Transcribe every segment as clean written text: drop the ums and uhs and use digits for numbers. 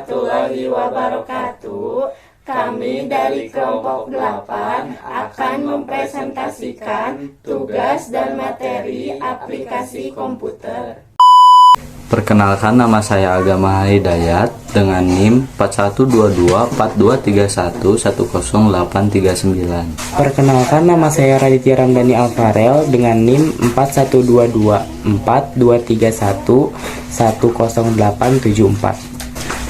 warahmatullahi wabarakatuh. Kami dari kelompok 8 akan mempresentasikan tugas dan materi aplikasi komputer. Perkenalkan, nama saya Agama Hidayat dengan NIM 41224231100839. Perkenalkan, nama saya Raditya Ramdhani Alfarel dengan NIM 41224231100874.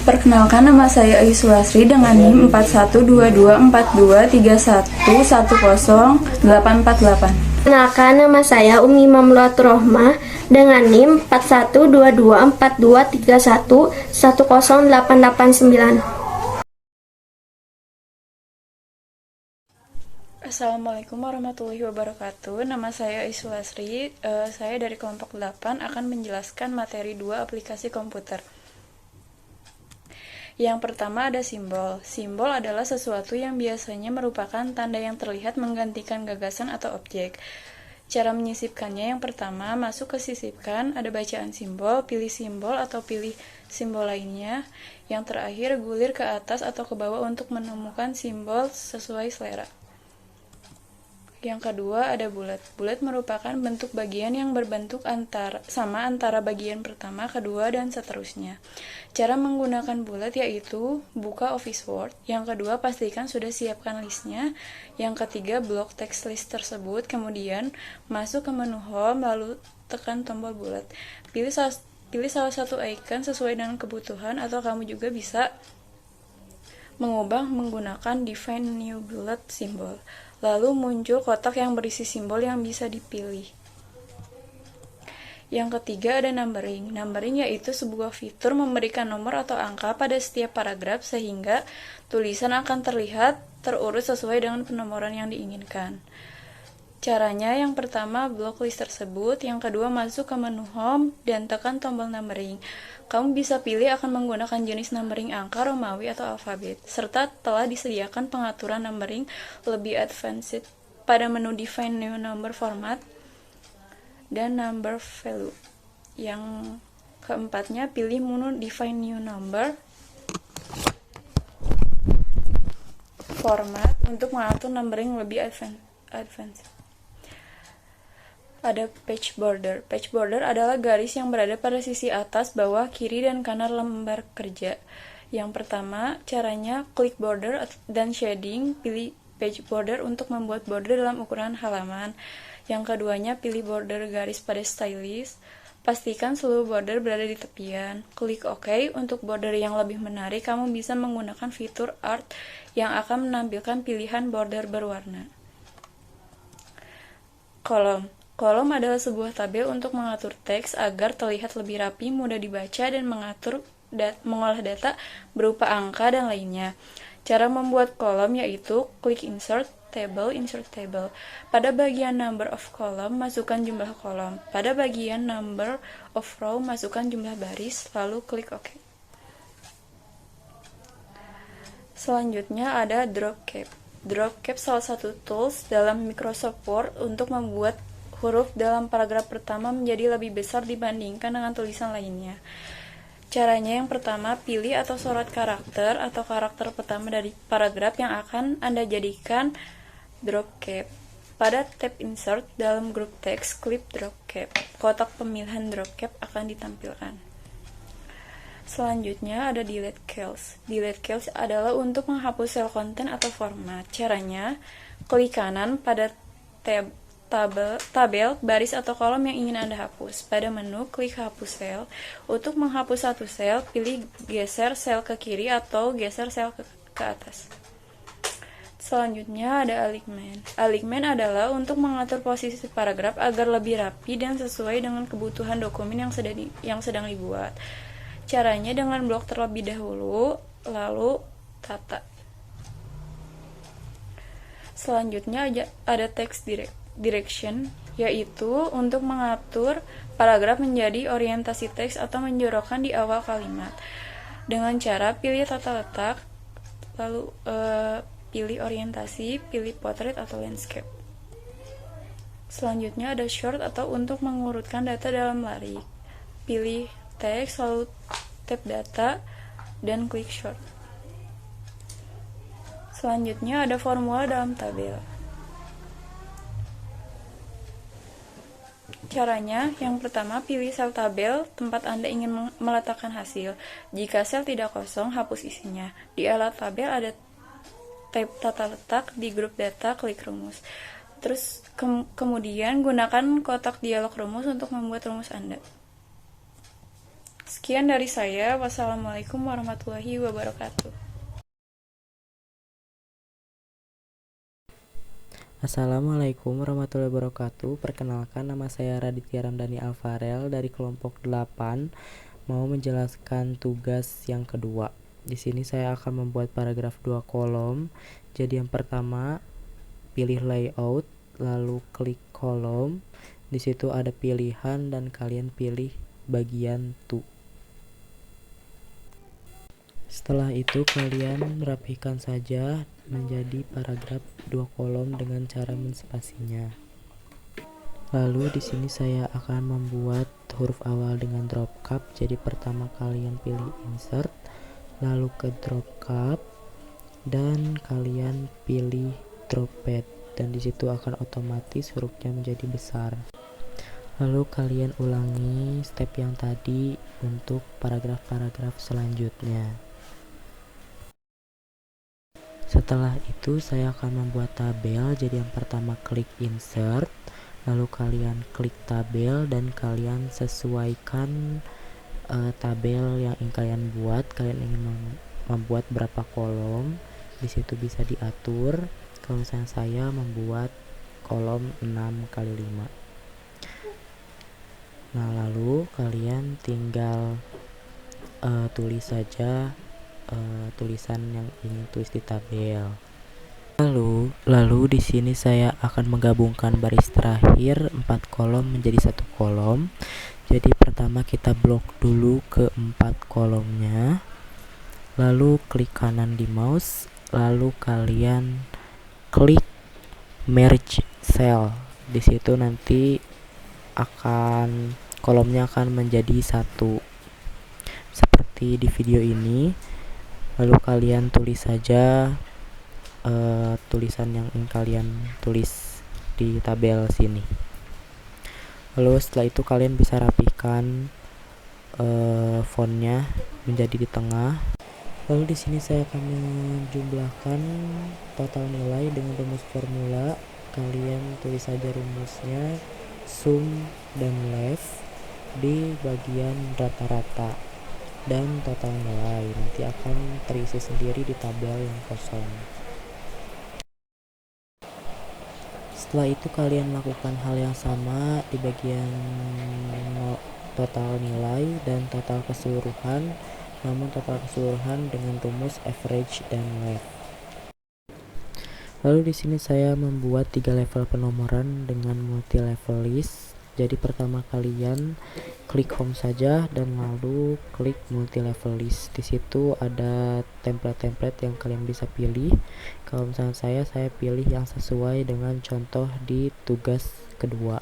Perkenalkan, nama saya Ayu Sulasri dengan NIM 41224221100848. Perkenalkan, nama saya Umi Mamluatur Rohmah dengan NIM 41224231100889. Assalamualaikum warahmatullahi wabarakatuh. Nama saya Ayu Sulasri. Saya dari kelompok 8 akan menjelaskan materi 2 aplikasi komputer. Yang pertama ada simbol. Simbol adalah sesuatu yang biasanya merupakan tanda yang terlihat menggantikan gagasan atau objek. Cara menyisipkannya, yang pertama, masuk ke sisipkan, ada bacaan simbol, pilih simbol atau pilih simbol lainnya. Yang terakhir, gulir ke atas atau ke bawah untuk menemukan simbol sesuai selera. Yang kedua ada bulat. Bulat merupakan bentuk bagian yang berbentuk sama antara bagian pertama, kedua, dan seterusnya. Cara menggunakan bulat yaitu buka Office Word. Yang kedua, pastikan sudah siapkan listnya. Yang ketiga, blok teks list tersebut. Kemudian masuk ke menu Home, lalu tekan tombol bulat. Pilih salah satu icon sesuai dengan kebutuhan, atau kamu juga bisa mengubah menggunakan Define New Bullet Symbol. Lalu muncul kotak yang berisi simbol yang bisa dipilih. Yang ketiga ada numbering. Numbering yaitu sebuah fitur memberikan nomor atau angka pada setiap paragraf sehingga tulisan akan terlihat terurut sesuai dengan penomoran yang diinginkan. Caranya, yang pertama blok list tersebut, yang kedua masuk ke menu Home dan tekan tombol numbering. Kamu bisa pilih akan menggunakan jenis numbering angka, Romawi, atau alfabet, serta telah disediakan pengaturan numbering lebih advanced pada menu Define New Number Format dan Number Value. Yang keempatnya, pilih menu Define New Number Format untuk mengatur numbering lebih advanced. Ada page border. Page border adalah garis yang berada pada sisi atas, bawah, kiri, dan kanan lembar kerja. Yang pertama, caranya klik border dan shading, pilih page border untuk membuat border dalam ukuran halaman. Yang keduanya, pilih border garis pada stylus. Pastikan seluruh border berada di tepian. Klik OK. Untuk border yang lebih menarik, kamu bisa menggunakan fitur Art yang akan menampilkan pilihan border berwarna. Kolom. Kolom adalah sebuah tabel untuk mengatur teks agar terlihat lebih rapi, mudah dibaca, dan mengolah data berupa angka dan lainnya. Cara membuat kolom yaitu klik Insert Table. Pada bagian Number of Column, masukkan jumlah kolom. Pada bagian Number of Row, masukkan jumlah baris, lalu klik OK. Selanjutnya ada Dropcap. Dropcap salah satu tools dalam Microsoft Word untuk membuat huruf dalam paragraf pertama menjadi lebih besar dibandingkan dengan tulisan lainnya. Caranya, yang pertama, pilih atau sorot karakter atau karakter pertama dari paragraf yang akan Anda jadikan dropcap. Pada tab Insert dalam grup teks, klik Dropcap. Kotak pemilihan dropcap akan ditampilkan. Selanjutnya ada Delete Cells. Delete Cells adalah untuk menghapus sel konten atau format. Caranya, klik kanan pada tabel, baris, atau kolom yang ingin Anda hapus. Pada menu, klik Hapus Sel. Untuk menghapus satu sel, pilih geser sel ke kiri atau geser sel ke atas. Selanjutnya ada Alignment. Alignment adalah untuk mengatur posisi paragraf agar lebih rapi dan sesuai dengan kebutuhan dokumen yang sedang dibuat. Caranya dengan blok terlebih dahulu, lalu tata. Selanjutnya ada Text Direction, yaitu untuk mengatur paragraf menjadi orientasi teks atau menjorokkan di awal kalimat. Dengan cara pilih tata letak, lalu pilih orientasi, pilih portrait atau landscape. Selanjutnya ada Sort atau untuk mengurutkan data dalam larik. Pilih teks, lalu tab data, dan klik short. Selanjutnya ada formula dalam tabel. Caranya, yang pertama pilih sel tabel tempat Anda ingin meletakkan hasil. Jika sel tidak kosong, hapus isinya. Di alat tabel ada tab tata letak, di grup data klik rumus. Terus kemudian gunakan kotak dialog rumus untuk membuat rumus Anda. Sekian dari saya. Wassalamualaikum warahmatullahi wabarakatuh. Assalamualaikum warahmatullahi wabarakatuh. Perkenalkan, nama saya Raditya Ramdhani Alfarel dari kelompok 8, mau menjelaskan tugas yang kedua. Di sini saya akan membuat paragraf 2 kolom. Jadi yang pertama, pilih layout, lalu klik kolom. Di situ ada pilihan dan kalian pilih bagian to. Setelah itu kalian rapikan saja menjadi paragraf 2 kolom dengan cara menspasinya. Lalu di sini saya akan membuat huruf awal dengan drop cap. Jadi pertama kalian pilih insert, lalu ke drop cap dan kalian pilih drop pad, dan di situ akan otomatis hurufnya menjadi besar. Lalu kalian ulangi step yang tadi untuk paragraf-paragraf selanjutnya. Setelah itu saya akan membuat tabel. Jadi yang pertama klik insert, lalu kalian klik tabel dan kalian sesuaikan tabel yang ingin kalian buat. Kalian ingin membuat berapa kolom, di situ bisa diatur. Kalau misalnya saya membuat kolom 6x5. Nah, lalu kalian tinggal tulis saja tulisan yang ingin tulis di tabel. Lalu di sini saya akan menggabungkan baris terakhir 4 kolom menjadi 1 kolom. Jadi pertama kita blok dulu ke 4 kolomnya. Lalu klik kanan di mouse, lalu kalian klik merge cell. Di situ nanti kolomnya akan menjadi 1 seperti di video ini. Lalu kalian tulis saja tulisan yang ingin kalian tulis di tabel sini. Lalu setelah itu kalian bisa rapikan fontnya menjadi di tengah. Lalu di sini saya akan menjumlahkan total nilai dengan rumus formula. Kalian tulis saja rumusnya, sum dan left di bagian rata-rata, dan total nilai nanti akan terisi sendiri di tabel yang kosong. Setelah itu kalian lakukan hal yang sama di bagian total nilai dan total keseluruhan, namun total keseluruhan dengan rumus average dan left. Lalu di sini saya membuat 3 level penomoran dengan multi level list. Jadi pertama kalian klik home saja dan lalu klik multi level list. Di situ ada template-template yang kalian bisa pilih. Kalau misalnya saya pilih yang sesuai dengan contoh di tugas kedua.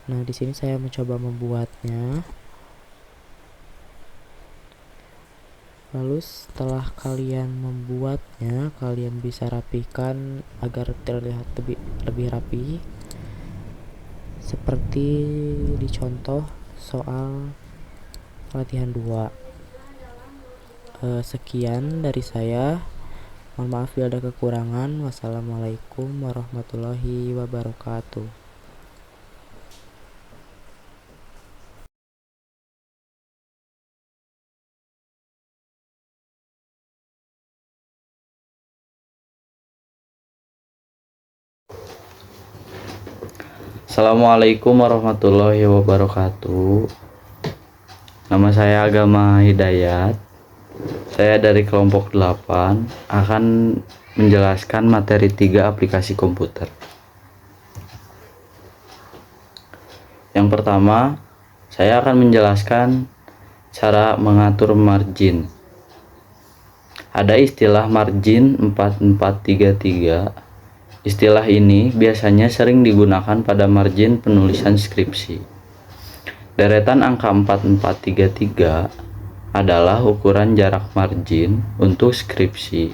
Nah, di sini saya mencoba membuatnya. Lalu setelah kalian membuatnya, kalian bisa rapikan agar terlihat lebih rapi. Seperti di contoh soal latihan 2. Sekian dari saya. Mohon maaf bila ada kekurangan. Wassalamualaikum warahmatullahi wabarakatuh. Assalamualaikum warahmatullahi wabarakatuh. Nama saya Agama Hidayat. Saya dari kelompok 8 akan menjelaskan materi 3 aplikasi komputer. Yang pertama, saya akan menjelaskan cara mengatur margin. Ada istilah margin 4433. Istilah ini biasanya sering digunakan pada margin penulisan skripsi. Deretan angka 4433 adalah ukuran jarak margin untuk skripsi,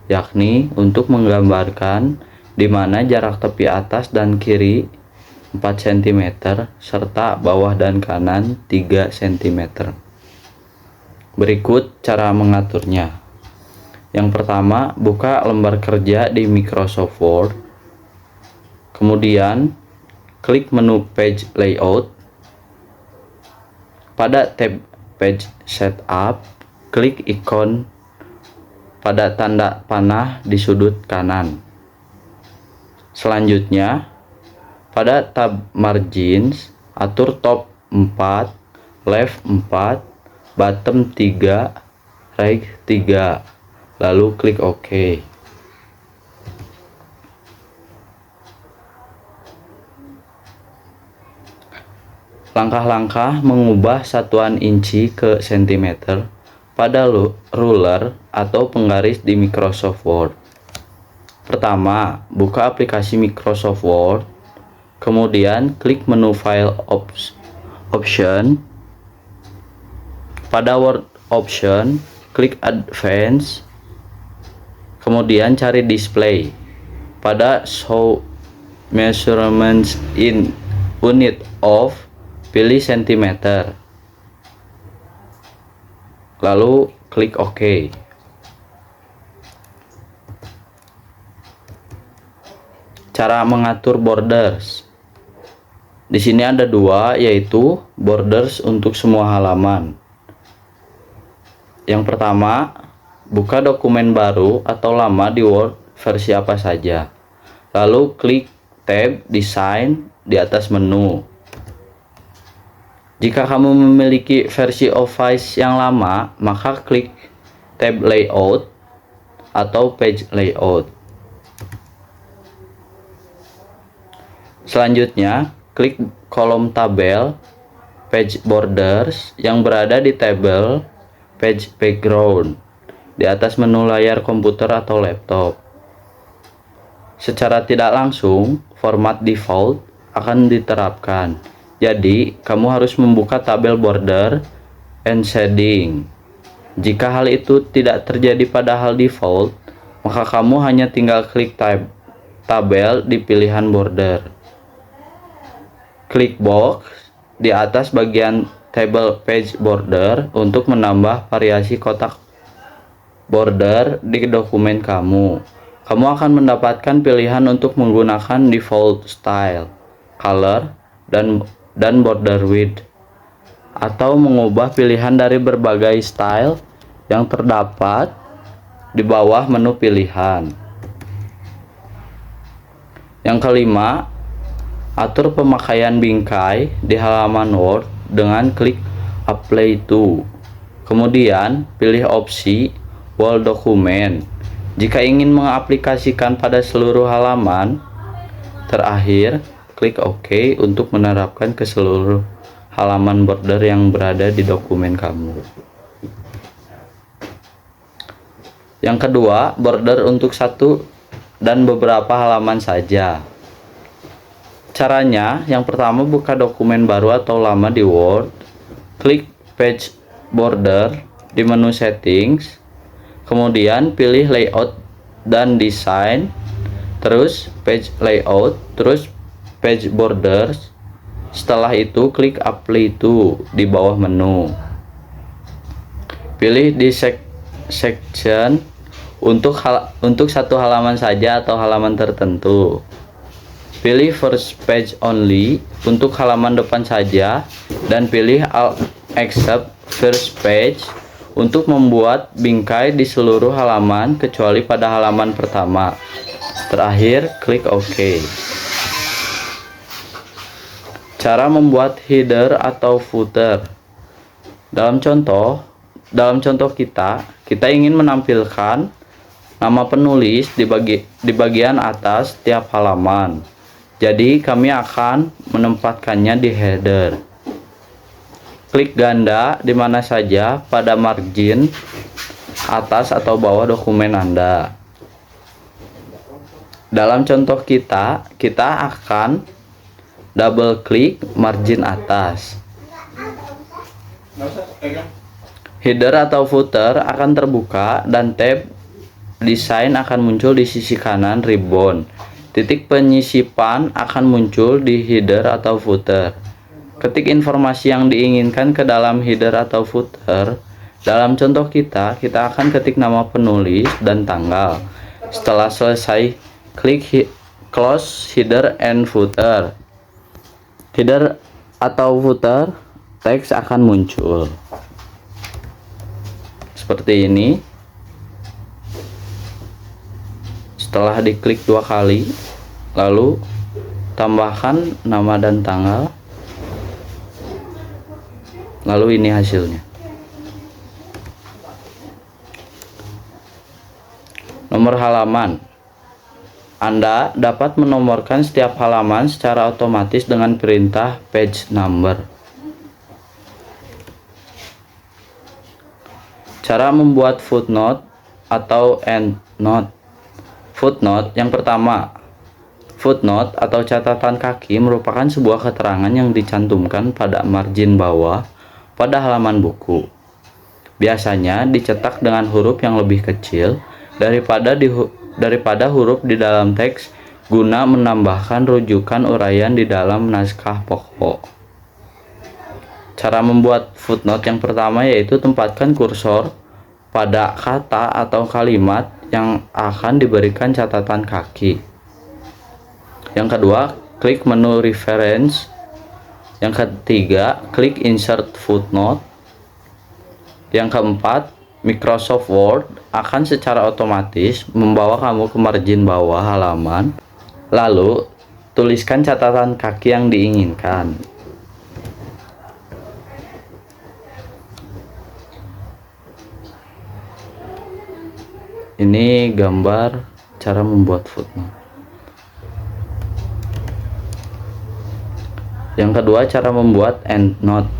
yakni untuk menggambarkan di mana jarak tepi atas dan kiri 4 cm serta bawah dan kanan 3 cm. Berikut cara mengaturnya. Yang pertama, buka lembar kerja di Microsoft Word. Kemudian, klik menu Page Layout. Pada tab Page Setup, klik ikon pada tanda panah di sudut kanan. Selanjutnya, pada tab Margins, atur top 4, left 4, bottom 3, right 3, lalu klik OK. Langkah-langkah mengubah satuan inci ke sentimeter pada ruler atau penggaris di Microsoft Word. Pertama, buka aplikasi Microsoft Word, kemudian klik menu File Option. Pada Word Option, klik Advance, kemudian cari Display. Pada Show Measurements in Unit of, pilih sentimeter, lalu klik OK. Cara mengatur borders. Di sini ada dua, yaitu borders untuk semua halaman. Yang pertama, buka dokumen baru atau lama di Word versi apa saja. Lalu klik tab Design di atas menu. Jika kamu memiliki versi Office yang lama, maka klik tab Layout atau Page Layout. Selanjutnya, klik kolom tabel Page Borders yang berada di tabel Page Background di atas menu layar komputer atau laptop. Secara tidak langsung, format default akan diterapkan. Jadi, kamu harus membuka tabel border and shading. Jika hal itu tidak terjadi pada hal default, maka kamu hanya tinggal klik tabel di pilihan border. Klik box di atas bagian table page border untuk menambah variasi kotak border di dokumen kamu. Kamu akan mendapatkan pilihan untuk menggunakan default style, color, dan border width, atau mengubah pilihan dari berbagai style yang terdapat di bawah menu pilihan. Yang kelima, atur pemakaian bingkai di halaman Word dengan klik Apply to. Kemudian, pilih opsi Wall Document jika ingin mengaplikasikan pada seluruh halaman. Terakhir, klik OK untuk menerapkan ke seluruh halaman border yang berada di dokumen kamu. Yang kedua, border untuk satu dan beberapa halaman saja. Caranya, yang pertama, buka dokumen baru atau lama di Word, klik Page Border di menu Settings, kemudian pilih Layout dan Design, terus Page Layout, terus Page Borders. Setelah itu, klik Apply to di bawah menu. Pilih di section untuk satu halaman saja atau halaman tertentu. Pilih First Page Only untuk halaman depan saja, dan pilih All Except First Page untuk membuat bingkai di seluruh halaman kecuali pada halaman pertama. Terakhir, klik OK. Cara membuat header atau footer. Dalam contoh kita ingin menampilkan nama penulis di bagian atas tiap halaman. Jadi kami akan menempatkannya di header. Klik ganda di mana saja pada margin atas atau bawah dokumen Anda. Dalam contoh kita akan double klik margin atas. Header atau footer akan terbuka dan tab desain akan muncul di sisi kanan ribbon. Titik penyisipan akan muncul di header atau footer. Ketik informasi yang diinginkan ke dalam header atau footer. Dalam contoh kita akan ketik nama penulis dan tanggal. Setelah selesai, klik close header and footer. Header atau footer teks akan muncul seperti ini. Setelah diklik 2 kali, lalu tambahkan nama dan tanggal, lalu ini hasilnya. Nomor halaman. Anda dapat menomorkan setiap halaman secara otomatis dengan perintah page number. Cara membuat footnote atau endnote. Footnote yang pertama. Footnote atau catatan kaki merupakan sebuah keterangan yang dicantumkan pada margin bawah pada halaman buku. Biasanya dicetak dengan huruf yang lebih kecil daripada huruf di dalam teks guna menambahkan rujukan uraian di dalam naskah pokok. Cara membuat footnote yang pertama yaitu tempatkan kursor pada kata atau kalimat yang akan diberikan catatan kaki. Yang kedua, klik menu reference. Yang ketiga, klik insert footnote. Yang keempat, Microsoft Word akan secara otomatis membawa kamu ke margin bawah halaman, lalu tuliskan catatan kaki yang diinginkan. Ini gambar cara membuat footnote. Yang kedua, cara membuat endnote.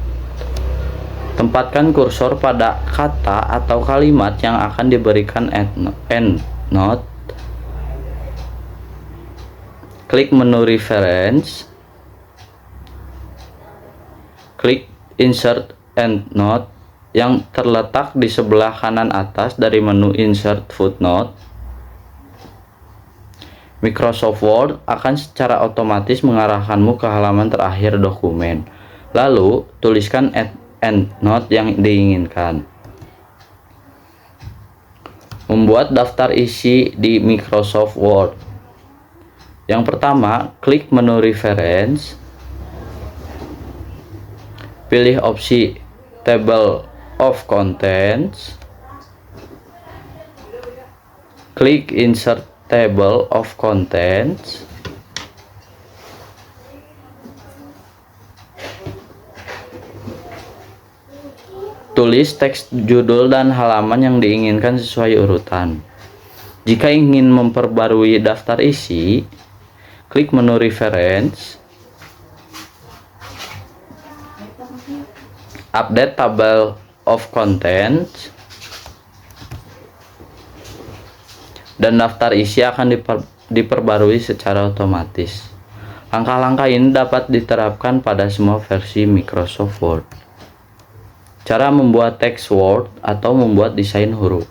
Tempatkan kursor pada kata atau kalimat yang akan diberikan endnote. Klik menu reference. Klik insert endnote yang terletak di sebelah kanan atas dari menu insert footnote. Microsoft Word akan secara otomatis mengarahkanmu ke halaman terakhir dokumen. Lalu, tuliskan endnote yang diinginkan. Membuat daftar isi di Microsoft Word. Yang pertama, klik menu reference. Pilih opsi Table of Contents. Klik Insert Table of Contents. Tulis teks judul dan halaman yang diinginkan sesuai urutan. Jika ingin memperbarui daftar isi, klik menu Reference. Update Table of Contents, dan daftar isi akan diperbarui secara otomatis. Langkah-langkah ini dapat diterapkan pada semua versi Microsoft Word. Cara membuat teks Word atau membuat desain huruf.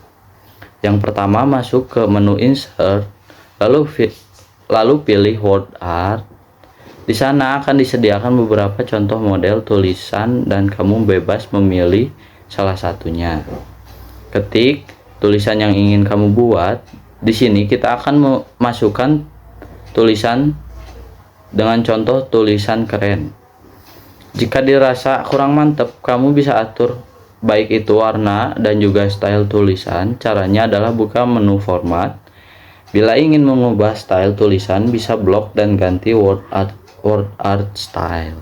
Yang pertama, masuk ke menu Insert, lalu pilih Word Art. Di sana akan disediakan beberapa contoh model tulisan dan kamu bebas memilih salah satunya. Ketik tulisan yang ingin kamu buat. Di sini kita akan memasukkan tulisan dengan contoh tulisan keren. Jika dirasa kurang mantap, kamu bisa atur baik itu warna dan juga style tulisan. Caranya adalah buka menu format. Bila ingin mengubah style tulisan, bisa blok dan ganti word art style.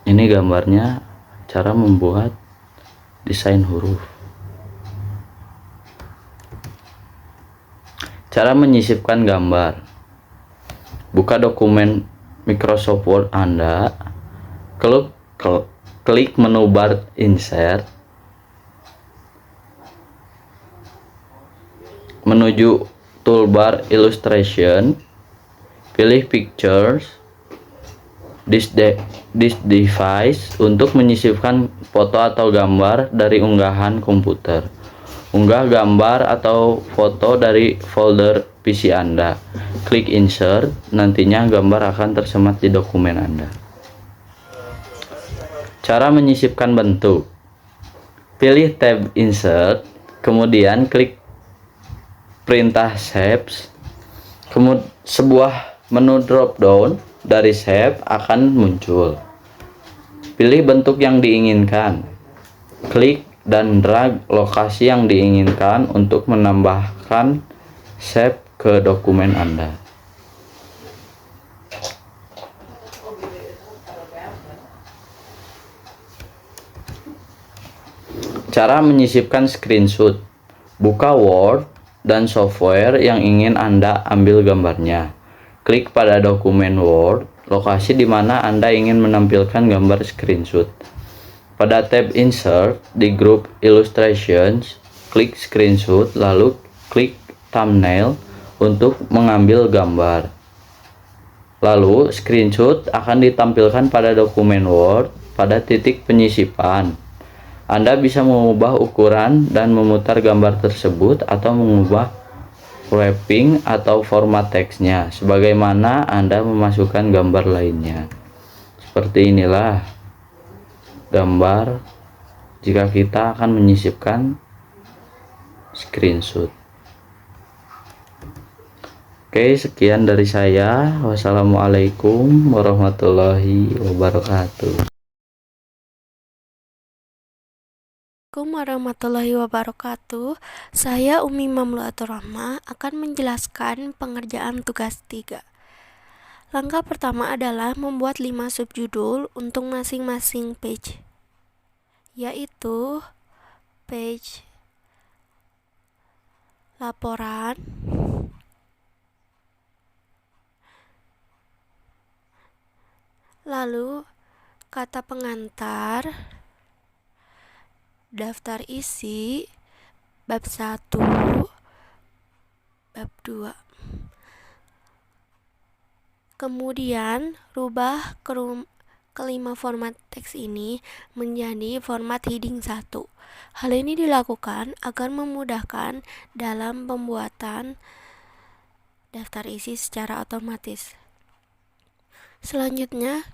Ini gambarnya cara membuat desain huruf. Cara menyisipkan gambar. Buka dokumen Microsoft Word Anda, klik menu bar Insert, menuju toolbar Illustration, pilih Pictures, This device untuk menyisipkan foto atau gambar dari unggahan komputer. Unggah gambar atau foto dari folder PC Anda. Klik insert, nantinya gambar akan tersemat di dokumen Anda. Cara menyisipkan bentuk. Pilih tab insert, kemudian klik perintah shapes. Kemudian sebuah menu drop down dari shape akan muncul. Pilih bentuk yang diinginkan. Klik dan drag lokasi yang diinginkan untuk menambahkan shape ke dokumen Anda. Cara menyisipkan screenshot. Buka Word dan software yang ingin Anda ambil gambarnya. Klik pada dokumen Word, lokasi di mana Anda ingin menampilkan gambar screenshot. Pada tab Insert di grup Illustrations, klik Screenshot, lalu klik Thumbnail untuk mengambil gambar. Lalu, screenshot akan ditampilkan pada dokumen Word pada titik penyisipan. Anda bisa mengubah ukuran dan memutar gambar tersebut atau mengubah wrapping atau format teksnya sebagaimana Anda memasukkan gambar lainnya. Seperti inilah gambar jika kita akan menyisipkan screenshot. Oke, sekian dari saya. Wassalamualaikum warahmatullahi wabarakatuh. Assalamualaikum warahmatullahi wabarakatuh. Saya Umi Mamluatur Rahmah akan menjelaskan pengerjaan tugas 3. Langkah pertama adalah membuat 5 subjudul untuk masing-masing page, yaitu page laporan, lalu kata pengantar, daftar isi, bab 1, bab 2. Kemudian, rubah kelima format teks ini menjadi format heading 1. Hal ini dilakukan agar memudahkan dalam pembuatan daftar isi secara otomatis. Selanjutnya,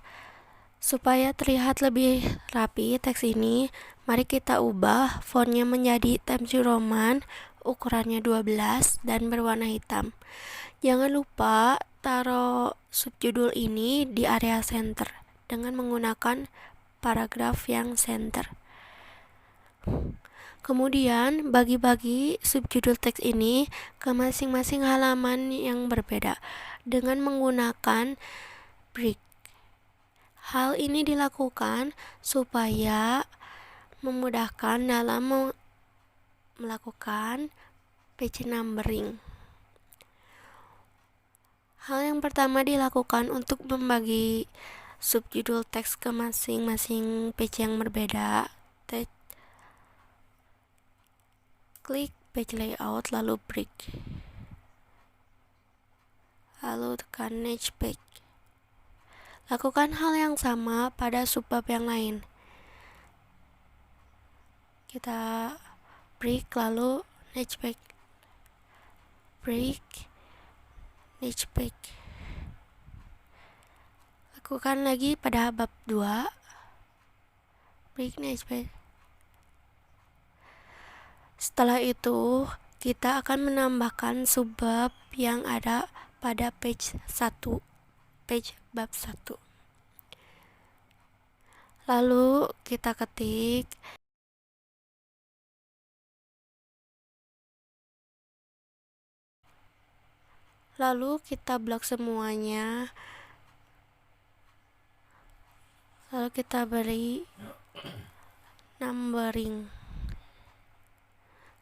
supaya terlihat lebih rapi teks ini, mari kita ubah fontnya menjadi Times New Roman, ukurannya 12 dan berwarna hitam. Jangan lupa taruh subjudul ini di area center dengan menggunakan paragraf yang center. Kemudian bagi-bagi subjudul teks ini ke masing-masing halaman yang berbeda dengan menggunakan break. Hal ini dilakukan supaya memudahkan dalam melakukan page numbering. Hal yang pertama dilakukan untuk membagi subjudul teks ke masing-masing page yang berbeda. Klik page layout lalu break. Lalu tekan next page. Lakukan hal yang sama pada subbab yang lain. Kita break lalu next page. Break, next page. Lakukan lagi pada bab 2. Break, next page. Setelah itu, kita akan menambahkan subbab yang ada pada page 1. Page bab 1. Lalu kita ketik lalu kita blok semuanya, lalu kita beri numbering.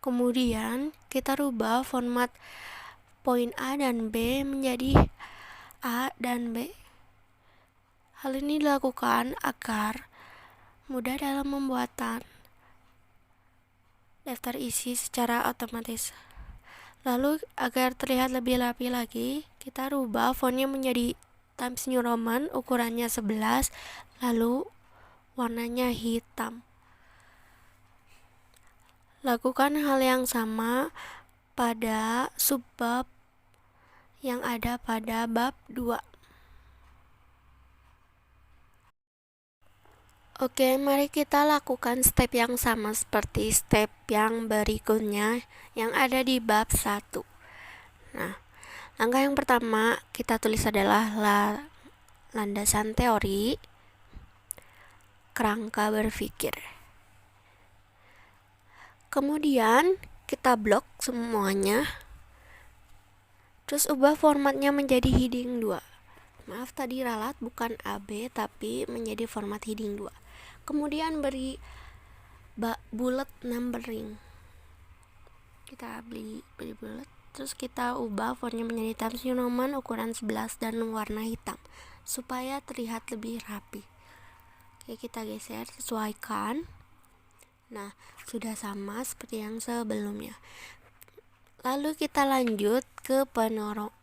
Kemudian kita rubah format poin A dan B menjadi A dan B. Hal ini dilakukan agar mudah dalam pembuatan daftar isi secara otomatis. Lalu agar terlihat lebih rapi lagi, kita rubah fontnya menjadi Times New Roman ukurannya 11, lalu warnanya hitam. Lakukan hal yang sama pada subbab yang ada pada bab 2. Oke, mari kita lakukan step yang sama seperti step yang berikutnya yang ada di bab 1. Nah, langkah yang pertama kita tulis adalah landasan teori, kerangka berpikir. Kemudian kita blok semuanya, terus ubah formatnya menjadi heading 2. Maaf, tadi ralat bukan AB tapi menjadi format heading 2. Kemudian beri bullet numbering. Kita beri bullet, terus kita ubah fontnya menjadi Times New Roman ukuran 11 dan warna hitam supaya terlihat lebih rapi. Oke, kita geser, sesuaikan. Nah, sudah sama seperti yang sebelumnya. Lalu kita lanjut ke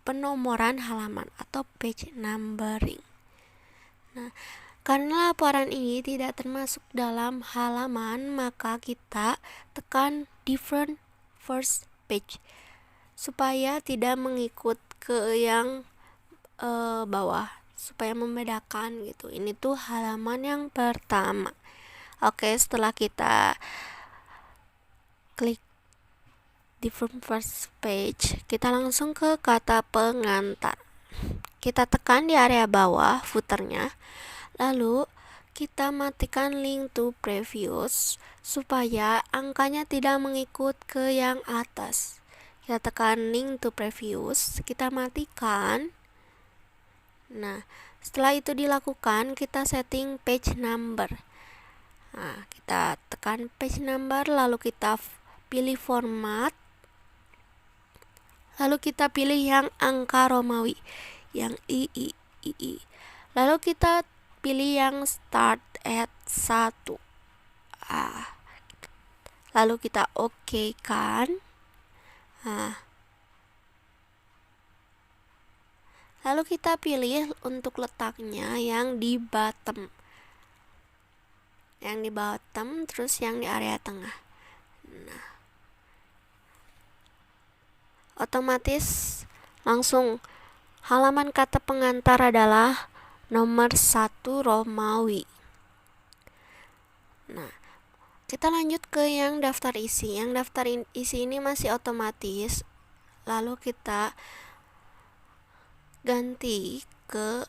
penomoran halaman atau page numbering. Nah, karena laporan ini tidak termasuk dalam halaman, maka kita tekan different first page supaya tidak mengikut ke yang bawah, supaya membedakan gitu. Ini tuh halaman yang pertama. Oke, setelah kita klik different first page, kita langsung ke kata pengantar. Kita tekan di area bawah footernya. Lalu kita matikan link to previous supaya angkanya tidak mengikut ke yang atas. Kita tekan link to previous, kita matikan. Nah, setelah itu dilakukan, kita setting page number. Nah, kita tekan page number, lalu kita pilih format. Lalu kita pilih yang angka Romawi, yang II. Lalu kita pilih yang start at 1. Lalu kita oke kan. Lalu kita pilih untuk letaknya yang di bottom. Yang di bottom, terus yang di area tengah. Nah, otomatis langsung halaman kata pengantar adalah nomor 1 Romawi. Nah, kita lanjut ke yang daftar isi. Yang daftar isi ini masih otomatis. Lalu kita ganti ke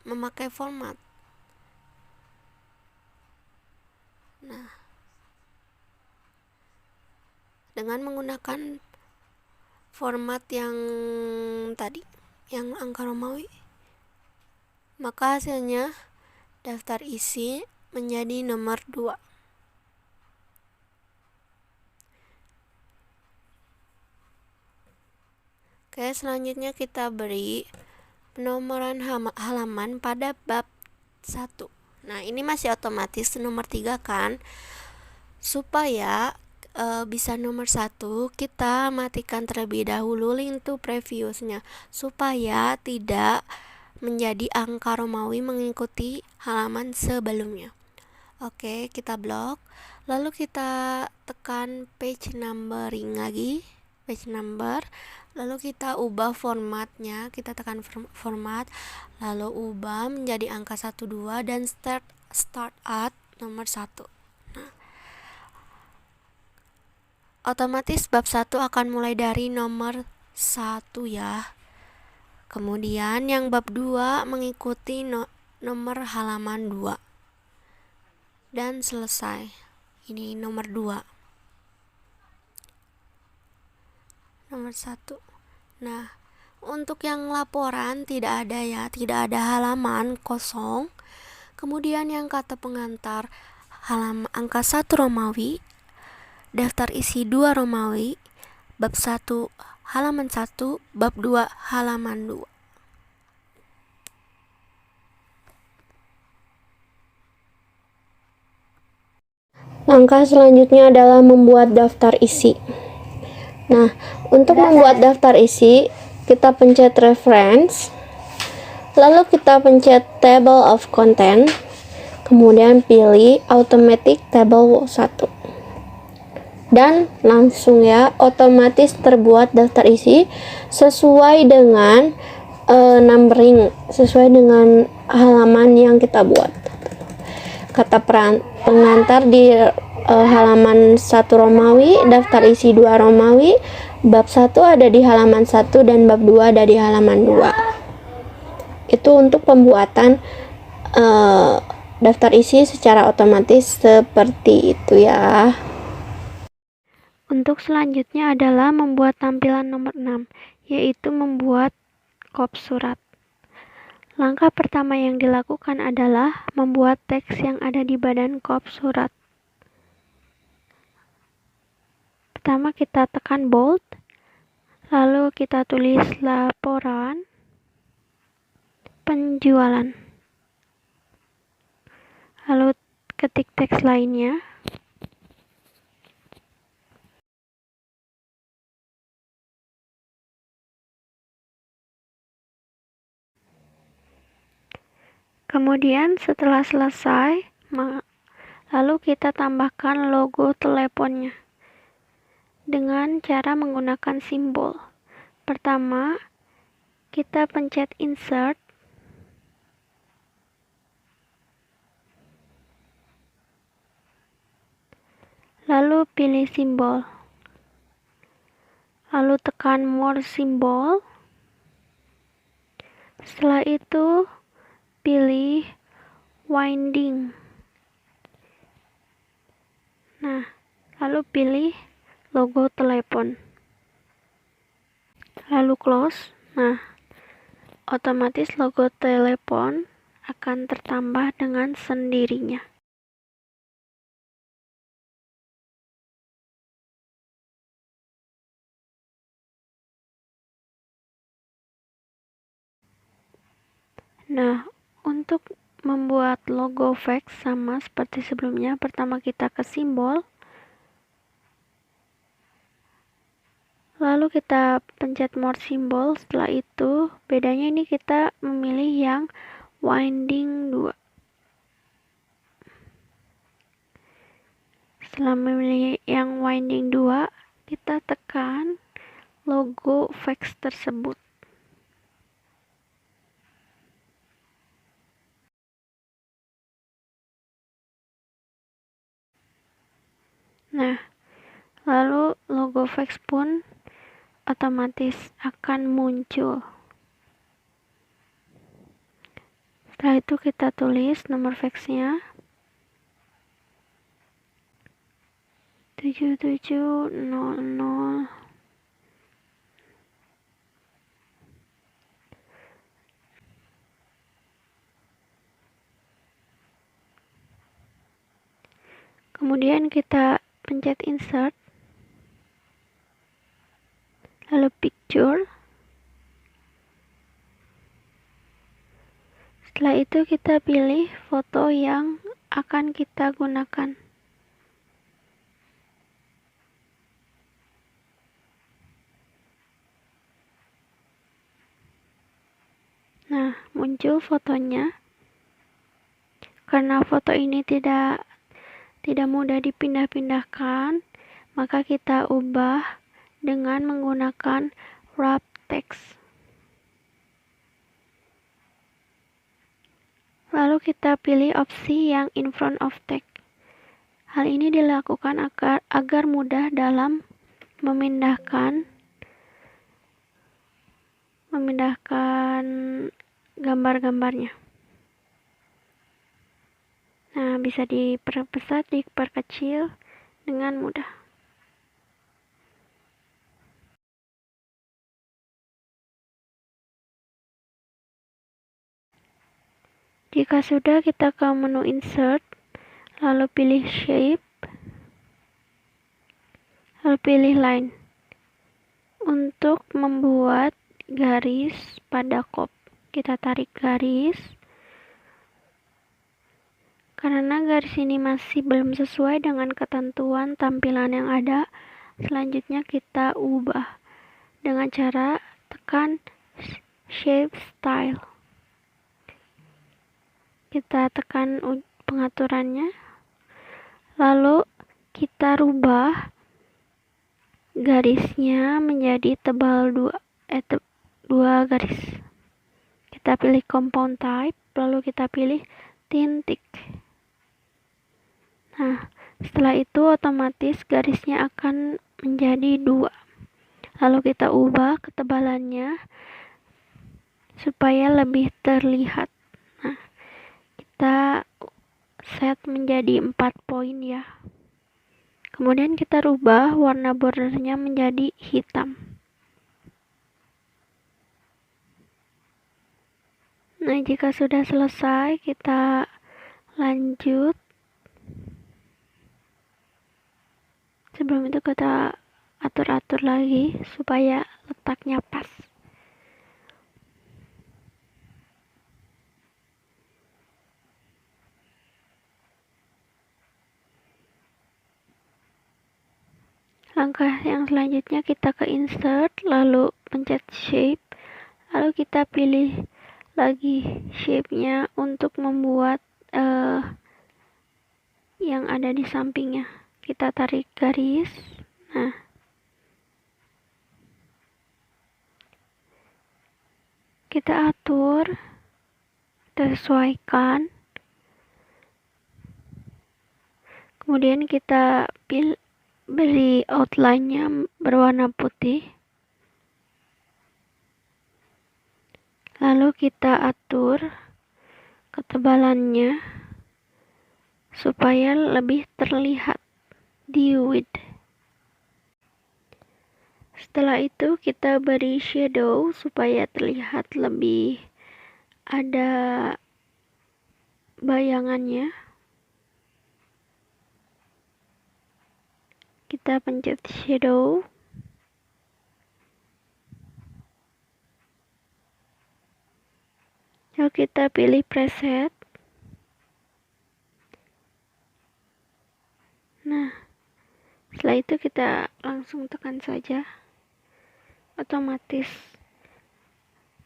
memakai format. Nah, dengan menggunakan format yang tadi, yang angka Romawi, maka hasilnya daftar isi menjadi nomor 2. Oke, selanjutnya kita beri penomoran halaman pada bab 1. Nah, ini masih otomatis nomor 3 kan. Supaya bisa nomor 1, kita matikan terlebih dahulu link to previousnya supaya tidak menjadi angka Romawi mengikuti halaman sebelumnya. Oke, kita blok. Lalu kita tekan page numbering lagi, page number. Lalu kita ubah formatnya, kita tekan format, lalu ubah menjadi angka 12 dan start at nomor 1. Nah, otomatis bab 1 akan mulai dari nomor 1 ya. Kemudian yang bab 2 mengikuti nomor halaman 2. Dan selesai. Ini nomor 2. Nomor 1. Nah, untuk yang laporan tidak ada ya, tidak ada halaman kosong. Kemudian yang kata pengantar halaman angka 1 Romawi, daftar isi 2 Romawi, bab 1 halaman 1, bab 2 halaman 2. Langkah selanjutnya adalah membuat daftar isi. Nah, untuk membuat daftar isi, kita pencet reference. Lalu kita pencet table of content, kemudian pilih automatic table 1. Dan langsung ya, otomatis terbuat daftar isi sesuai dengan numbering, sesuai dengan halaman yang kita buat. Kata pengantar di halaman 1 Romawi, daftar isi 2 Romawi, bab 1 ada di halaman 1 dan bab 2 ada di halaman 2. Itu untuk pembuatan daftar isi secara otomatis seperti itu ya. Untuk selanjutnya adalah membuat tampilan nomor 6, yaitu membuat kop surat. Langkah pertama yang dilakukan adalah membuat teks yang ada di badan kop surat. Pertama kita tekan bold, lalu kita tulis laporan penjualan. Lalu ketik teks lainnya. Kemudian setelah selesai, lalu kita tambahkan logo teleponnya dengan cara menggunakan simbol. Pertama, kita pencet insert, lalu pilih simbol, lalu tekan more simbol. Setelah itu pilih winding. Nah, lalu pilih logo telepon. Lalu close. Nah, otomatis logo telepon akan tertambah dengan sendirinya. Nah, untuk membuat logo fax sama seperti sebelumnya, pertama kita ke simbol, lalu kita pencet more simbol. Setelah itu bedanya ini kita memilih yang winding 2. Setelah memilih yang winding 2, kita tekan logo fax tersebut. Nah, lalu logo fax pun otomatis akan muncul. Setelah itu kita tulis nomor faxnya 7700. Kemudian kita pencet insert, lalu picture. Setelah itu kita pilih foto yang akan kita gunakan. Nah, muncul fotonya. Karena foto ini tidak mudah dipindah-pindahkan, maka kita ubah dengan menggunakan wrap text. Lalu kita pilih opsi yang in front of text. Hal ini dilakukan agar mudah dalam memindahkan gambar-gambarnya. Nah, bisa diperbesar, diperkecil dengan mudah. Jika sudah, kita ke menu insert, lalu pilih shape, lalu pilih line. Untuk membuat garis pada kop, kita tarik garis. Karena garis ini masih belum sesuai dengan ketentuan tampilan yang ada, selanjutnya kita ubah dengan cara tekan shape style. kita tekan pengaturannya, lalu kita rubah garisnya menjadi tebal 2 garis. Kita pilih compound type, lalu kita pilih tintik. Nah, setelah itu otomatis garisnya akan menjadi 2. Lalu kita ubah ketebalannya supaya lebih terlihat. Nah, kita set menjadi 4 poin ya. Kemudian kita rubah warna bordernya menjadi hitam. Nah, jika sudah selesai, kita lanjut. Sebelum itu kita atur-atur lagi supaya letaknya pas. Langkah yang selanjutnya kita ke insert, lalu pencet shape, lalu kita pilih lagi shape-nya untuk membuat yang ada di sampingnya. Kita tarik garis. Nah, kita atur, kita sesuaikan. Kemudian kita beri outline-nya berwarna putih. Lalu kita atur ketebalannya supaya lebih terlihat di width. Setelah itu kita beri shadow supaya terlihat lebih ada bayangannya. Kita pencet shadow. Lalu kita pilih preset. Nah, setelah itu kita langsung tekan saja. Otomatis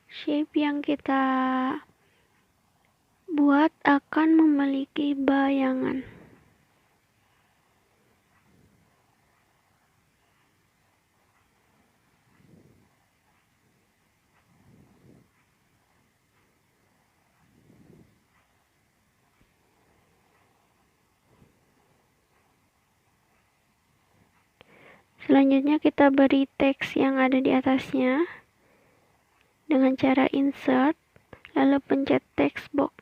shape yang kita buat akan memiliki bayangan. Selanjutnya kita beri teks yang ada di atasnya dengan cara insert, lalu pencet text box.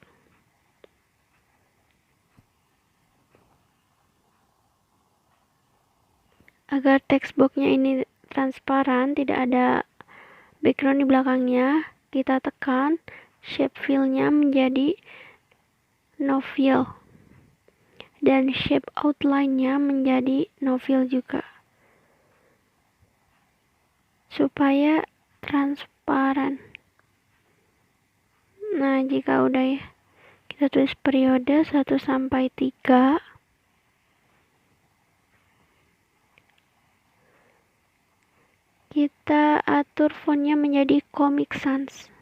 Agar text box-nya ini transparan, tidak ada background di belakangnya, kita tekan shape fill-nya menjadi no fill dan shape outline-nya menjadi no fill juga, supaya transparan. Nah, jika udah ya, kita tulis periode 1 sampai 3. Kita atur fontnya menjadi Comic Sans.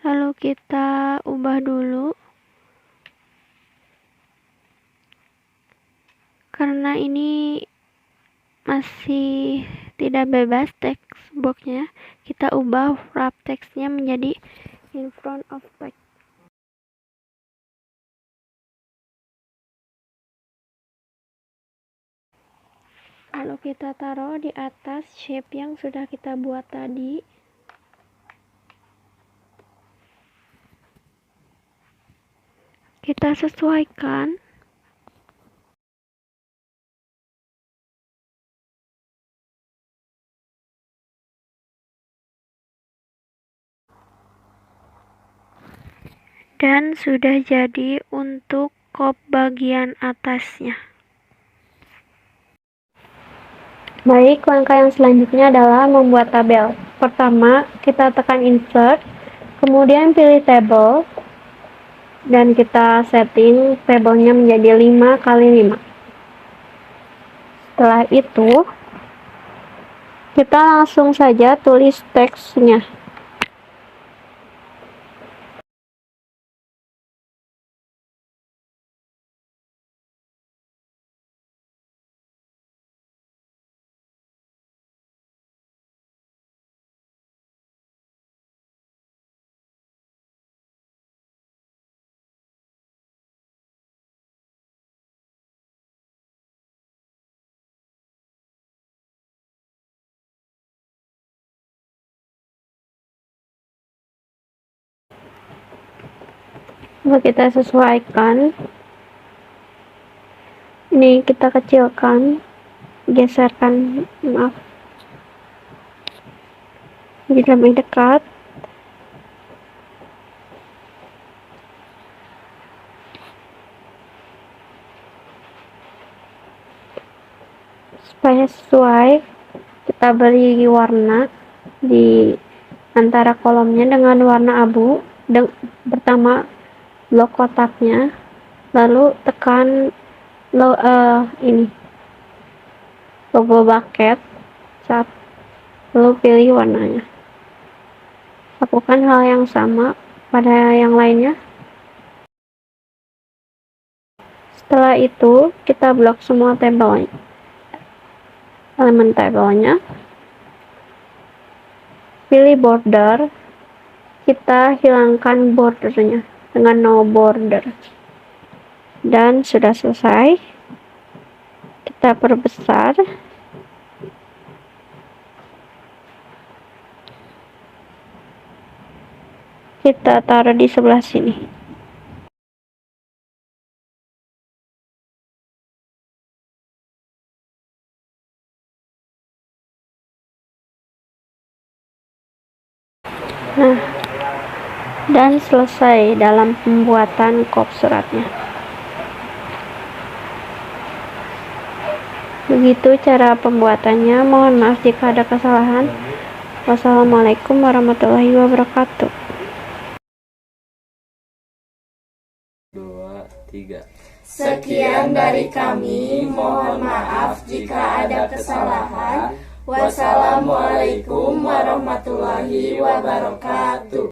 Lalu kita ubah dulu. Karena ini masih tidak bebas text box-nya, kita ubah wrap text-nya menjadi in front of text. Lalu kita taruh di atas shape yang sudah kita buat tadi. Kita sesuaikan. Dan sudah jadi untuk kop bagian atasnya. Baik, langkah yang selanjutnya adalah membuat tabel. Pertama, kita tekan insert, kemudian pilih table, dan kita setting tabelnya menjadi 5 kali 5. Setelah itu, kita langsung saja tulis teksnya. Coba kita sesuaikan. Ini kita kecilkan, geserkan, maaf, jadi lebih dekat. Supaya sesuai, kita beri warna di antara kolomnya dengan warna abu. Pertama blok kotaknya, lalu tekan ini logo bucket lalu pilih warnanya. Lakukan hal yang sama pada yang lainnya. Setelah itu kita blok semua elemen tabelnya, pilih border, kita hilangkan bordernya dengan no border, dan sudah selesai. Kita perbesar, kita taruh di sebelah sini. Nah, dan selesai dalam pembuatan kop suratnya. Begitu cara pembuatannya. Mohon maaf jika ada kesalahan. Wassalamualaikum warahmatullahi wabarakatuh. 2, 3. Sekian dari kami, mohon maaf jika ada kesalahan. Wassalamualaikum warahmatullahi wabarakatuh.